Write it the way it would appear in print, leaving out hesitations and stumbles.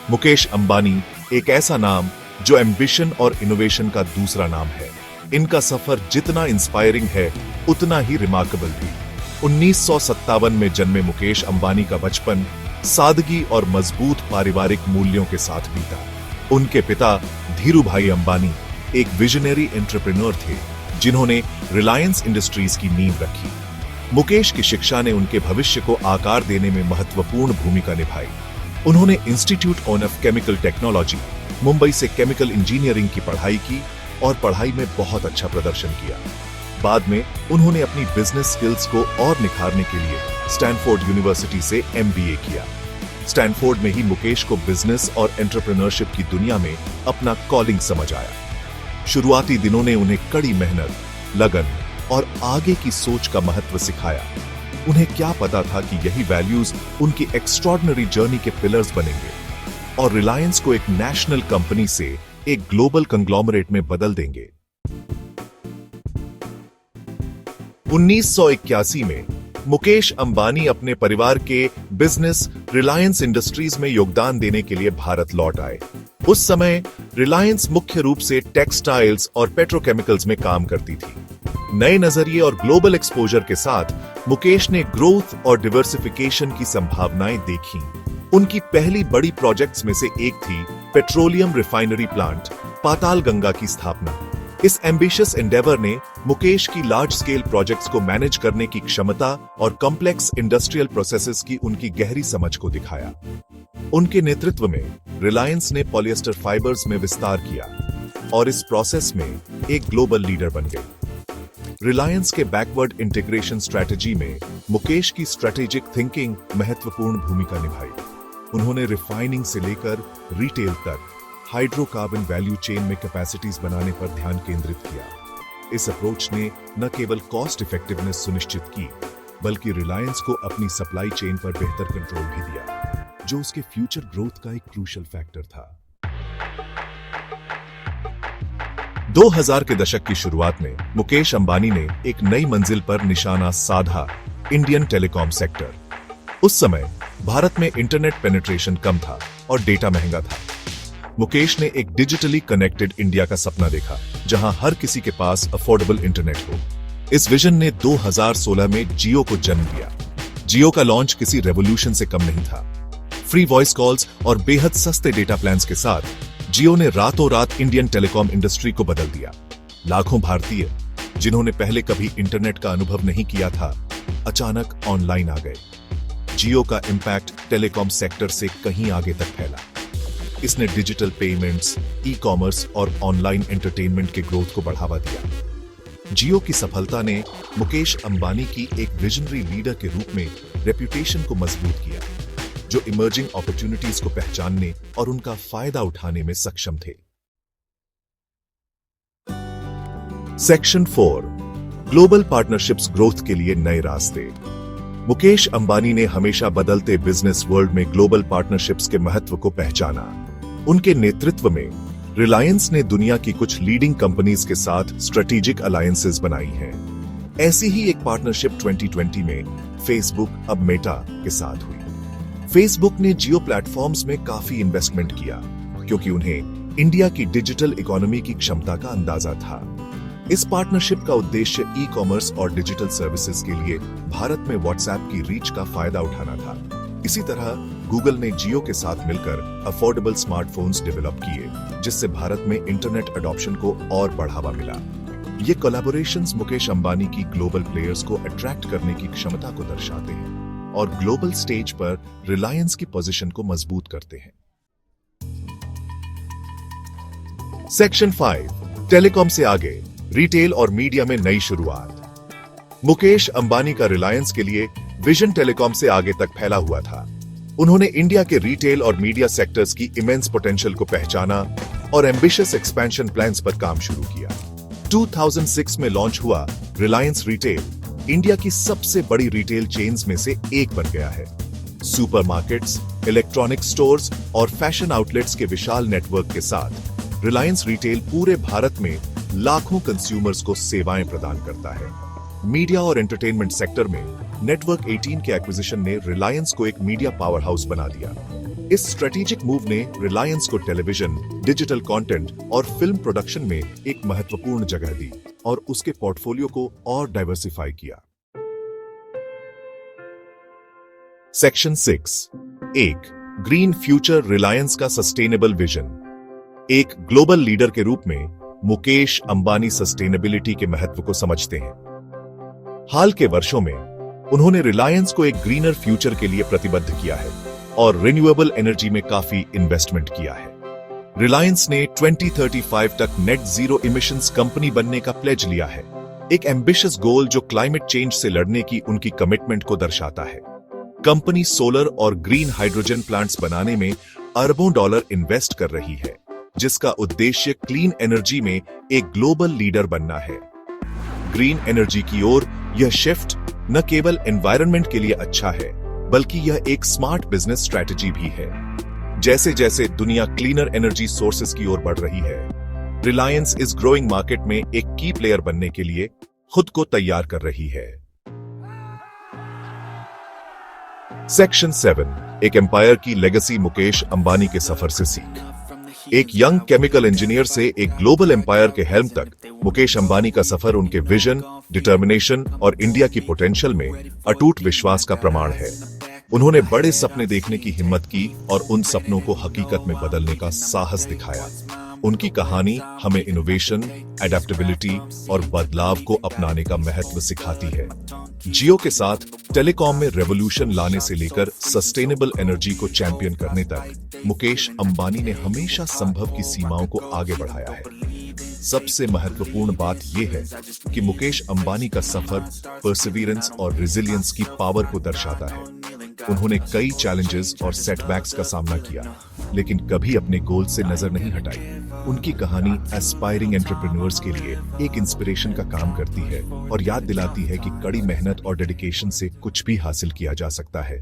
मुकेश अंबानी एक ऐसा नाम जो एम्बिशन और इनोवेशन का दूसरा नाम है। इनका सफर जितना इंस्पायरिंग है उतना ही रिमार्केबल भी। 1957 में जन्मे मुकेश अंबानी का बचपन सादगी और मजबूत पारिवारिक मूल्यों के साथ बीता। उनके पिता धीरूभाई अंबानी एक विजनरी एंटरप्रेन्योर थे जिन्होंने रिलायंस इंडस्ट्रीज की नींव रखी। मुकेश की शिक्षा ने उनके भविष्य को आकार देने में महत्वपूर्ण भूमिका निभाई। उन्होंने institute of chemical technology Mumbai से केमिकल इंजीनियरिंग की पढ़ाई की और पढ़ाई में बहुत अच्छा प्रदर्शन किया। बाद में उन्होंने अपनी बिजनेस स्किल्स को और निखारने के लिए स्टैनफोर्ड यूनिवर्सिटी से MBA किया। स्टैनफोर्ड में ही मुकेश को बिजनेस और एंटरप्रेन्योरशिप की दुनिया में अपना कॉलिंग समझ आया। शुरुआती दिनों ने उन्हें कड़ी मेहनत, लगन और आगे की सोच का महत्व सिखाया। उन्हें क्या पता था कि यही वैल्यूज उनकी एक्स्ट्रॉर्डिनरी जर्नी के पिलर्स बनेंगे और रिलायंस को एक नेशनल कंपनी से एक ग्लोबल कंग्लोमरेट में बदल देंगे। 1981 में मुकेश अंबानी अपने परिवार के बिजनेस रिलायंस इंडस्ट्रीज में योगदान देने के लिए भारत लौट आए। उस समय रिलायंस मुख्य रूप से टेक्सटाइल्स और पेट्रोकेमिकल्स में काम करती थी। नए नजरिए और ग्लोबल एक्सपोजर के साथ मुकेश ने ग्रोथ और डिवर्सिफिकेशन की संभावनाएं देखी। उनकी पहली बड़ी प्रोजेक्ट्स में से एक थी पेट्रोलियम रिफाइनरी प्लांट पाताल गंगा की स्थापना। इस एम्बिशियस एंडेवर ने मुकेश की लार्ज स्केल प्रोजेक्ट्स को मैनेज करने की क्षमता और कॉम्प्लेक्स इंडस्ट्रियल प्रोसेसेस की उनकी गहरी समझ को दिखाया। उनके नेतृत्व में रिलायंस ने पॉलिएस्टर फाइबर्स में विस्तार किया और इस प्रोसेस में एक ग्लोबल लीडर बन गई। रिलायंस के बैकवर्ड इंटीग्रेशन स्ट्रेटजी में मुकेश की स्ट्रेटेजिक थिंकिंग महत्वपूर्ण भूमिका निभाई। उन्होंने रिफाइनिंग से लेकर रिटेल तक हाइड्रोकार्बन वैल्यू चेन में कैपेसिटीज बनाने पर ध्यान केंद्रित किया। इस अप्रोच ने न केवल कॉस्ट इफेक्टिवनेस सुनिश्चित की, बल्कि रिलायंस को अपनी सप्लाई चेन पर बेहतर कंट्रोल भी दिया, जो उसके फ्यूचर ग्रोथ का एक क्रूशियल फैक्टर था। 2000 के दशक की शुरुआत में मुकेश अंबानी ने एक नई मंजिल पर निशाना साधा, इंडियन टेलीकॉम सेक्टर। उस समय भारत में इंटरनेट पेनिट्रेशन कम था और डेटा महंगा था। मुकेश ने एक डिजिटली कनेक्टेड इंडिया का सपना देखा, जहां हर किसी के पास अफोर्डेबल इंटरनेट हो। इस विजन ने 2016 में जियो को जन्म दिया। जियो का लॉन्च किसी रेवोल्यूशन से कम नहीं था। फ्री वॉइस कॉल्स और बेहद सस्ते डेटा प्लान्स के साथ जियो ने रातों रात इंडियन टेलीकॉम इंडस्ट्री को बदल दिया। लाखों भारतीय जिन्होंने पहले कभी इंटरनेट का अनुभव नहीं किया था, अचानक ऑनलाइन आ गए। जियो का इंपैक्ट टेलीकॉम सेक्टर से कहीं आगे तक फैला। इसने डिजिटल पेमेंट्स, ई-कॉमर्स और ऑनलाइन एंटरटेनमेंट के ग्रोथ को बढ़ावा दिया। जियो की सफलता ने मुकेश अंबानी की एक विजनरी लीडर के रूप में रेप्यूटेशन को मजबूत किया, जो इमर्जिंग अपॉर्चुनिटीज को पहचानने और उनका फायदा उठाने में सक्षम थे। सेक्शन 4, ग्लोबल पार्टनरशिप्स ग्रोथ के लिए नए रास्ते। मुकेश अंबानी ने हमेशा बदलते बिजनेस वर्ल्ड में ग्लोबल पार्टनरशिप्स के महत्व को पहचाना। उनके नेतृत्व में रिलायंस ने दुनिया की कुछ लीडिंग कंपनीज के साथ स्ट्रेटेजिक अलायंसेस बनाई हैं। ऐसी ही एक पार्टनरशिप 2020 में फेसबुक, अब मेटा, के साथ हुई। फेसबुक ने जियो प्लेटफॉर्म्स में काफी इन्वेस्टमेंट किया, क्योंकि उन्हें इंडिया की डिजिटल इकोनॉमी की क्षमता का अंदाजा था। इस पार्टनरशिप का उद्देश्य ई-कॉमर्स और डिजिटल सर्विसेज के लिए भारत में व्हाट्सएप की रीच का फायदा उठाना था। इसी तरह गूगल ने जियो के साथ मिलकर अफोर्डेबल स्मार्टफोन्स डेवलप किए, जिससे भारत में इंटरनेट अडॉप्शन को और बढ़ावा मिला। ये कोलैबोरेशंस मुकेश अंबानी की ग्लोबल प्लेयर्स को अट्रैक्ट करने की क्षमता को दर्शाते हैं और ग्लोबल स्टेज पर रिलायंस की पोजीशन को मजबूत करते हैं। सेक्शन 5, टेलीकॉम से आगे, रिटेल और मीडिया में नई शुरुआत। मुकेश अंबानी का रिलायंस के लिए विजन टेलीकॉम से आगे तक फैला हुआ था। उन्होंने इंडिया के रिटेल और मीडिया सेक्टर्स की इमेंस पोटेंशियल को पहचाना और एम्बिशियस एक्सपेंशन प्लान्स पर काम शुरू किया। 2006 में लॉन्च हुआ रिलायंस रिटेल इंडिया की सबसे बड़ी रिटेल चेन्स में से एक बन गया है। सुपरमार्केट्स, इलेक्ट्रॉनिक स्टोर्स और फैशन आउटलेट्स के विशाल नेटवर्क के साथ रिलायंस रिटेल पूरे भारत में लाखों कंज्यूमर्स को सेवाएं प्रदान करता है। मीडिया और एंटरटेनमेंट सेक्टर में नेटवर्क 18 के एक्विजिशन ने रिलायंस को एक मीडिया पावर हाउस बना दिया। इस स्ट्रेटेजिक मूव ने रिलायंस को टेलीविजन, डिजिटल कंटेंट और फिल्म प्रोडक्शन में एक महत्वपूर्ण जगह दी और उसके पोर्टफोलियो को और डाइवर्सिफाई किया। सेक्शन 6। एक ग्रीन फ्यूचर रिलायंस का सस्टेनेबल विजन। एक ग्लोबल लीडर के रूप में मुकेश अंबानी सस्टेनेबिलिटी के महत्व को समझते हैं। हाल के वर्षों में उन्होंने रिलायंस को एक ग्रीनर फ्यूचर के लिए प्रतिबद्ध किया है और रिन्यूएबल एनर्जी में काफी इन्वेस्टमेंट किया है। रिलायंस ने 2035 तक नेट जीरो इमिशंस कंपनी बनने का प्लेज लिया है, एक एम्बिशियस गोल जो क्लाइमेट चेंज से लड़ने की उनकी कमिटमेंट को दर्शाता है। कंपनी सोलर और ग्रीन हाइड्रोजन प्लांट्स बनाने में अरबों डॉलर इन्वेस्ट कर रही है, जिसका उद्देश्य क्लीन एनर्जी में एक ग्लोबल लीडर बनना है। ग्रीन एनर्जी की ओर यह शिफ्ट न केवल एनवायरनमेंट के लिए अच्छा है, बल्कि यह एक स्मार्ट बिजनेस स्ट्रैटेजी भी है। जैसे जैसे दुनिया क्लीनर एनर्जी सोर्सेज की ओर बढ़ रही है, रिलायंस इस ग्रोइंग मार्केट में एक की प्लेयर बनने के लिए खुद को तैयार कर रही है। सेक्शन 7। एक एम्पायर की लेगेसी। मुकेश अंबानी के सफर से सीख। एक यंग केमिकल इंजीनियर से एक ग्लोबल एम्पायर के हेल्म तक मुकेश अंबानी का सफर उनके विजन, डिटर्मिनेशन और इंडिया की पोटेंशियल में अटूट विश्वास का प्रमाण है। उन्होंने बड़े सपने देखने की हिम्मत की और उन सपनों को हकीकत में बदलने का साहस दिखाया। उनकी कहानी हमें इनोवेशन, एडेप्टेबिलिटी और बदलाव को अपनाने का महत्व सिखाती है। जियो के साथ टेलीकॉम में रेवोल्यूशन लाने से लेकर सस्टेनेबल एनर्जी को चैंपियन करने तक मुकेश अंबानी ने हमेशा संभव की सीमाओं को आगे बढ़ाया है। सबसे महत्वपूर्ण बात यह है कि मुकेश अंबानी का सफर परसिवियरेंस और रेजिलियंस की पावर को दर्शाता है। उन्होंने कई चैलेंजेस और सेटबैक्स का सामना किया, लेकिन कभी अपने गोल से नजर नहीं हटाई। उनकी कहानी एस्पायरिंग एंटरप्रेन्योर्स के लिए एक इंस्पिरेशन का काम करती है और याद दिलाती है कि कड़ी मेहनत और डेडिकेशन से कुछ भी हासिल किया जा सकता है।